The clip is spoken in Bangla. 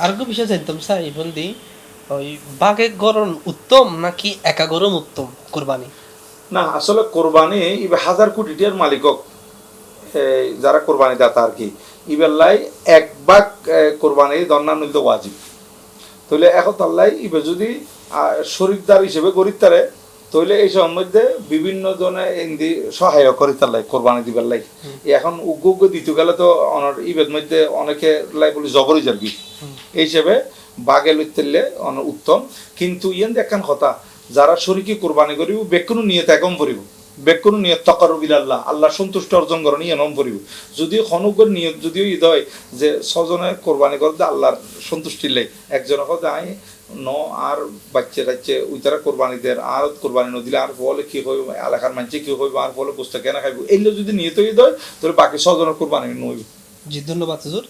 আরেকটা বিষয় জানতাম স্যার এই বলদি ওই বাঘে গরম উত্তম নাকি একা গরম উত্তম কোরবানি? না আসলে কোরবানি ইবে হাজার কোটি টিয়ার মালিকক যারা কোরবানি দাতা আর কি ইবেল্লাই এক ভাগ কোরবানি দন্না নইল ওয়াজিব তাহলে এখন তাল্লাই ইবে যদি শরিকদার হিসেবে গরিব তারে তাহলে এই সব মধ্যে বিভিন্ন জনে ইন্দি সহায়ক করি তাল্লাই কোরবানি দিবার লাই এখন উগ্র দিতে গেলে তো অনার ইবের মধ্যে অনেকে লাই বলি জবরই যার কি এই হিসেবে বাঘে লইতেলে উত্তম কিন্তু ইয়েন দেখান কথা যারা শরীকে কোরবানি করিব বেকুনো নিয়ে ত্যাগম করিব বেকুনো নিয়ে তকারবিল আল্লাহ আল্লাহ সন্তুষ্ট অর্জন করেন ইয়ে নম করিব যদিও খনকর নিয়ত যদিও ঈদ হয় যে ছজনে কোরবানি করতে আল্লাহর সন্তুষ্টি লাই একজন যায় ন আর বাচ্চা টাচ্চে ওই তারা কোরবানি দেয় আর কোরবানি নদিলে আর ফলে কি হইব এলাকার মানুষে কি হইব আর ফলে গোস্তা কেনা খাইব এইগুলো যদি নিয়ত ঈদ হয় তাহলে বাকি ছজনের কোরবানি নইব। জি ধন্যবাদ হুজুর।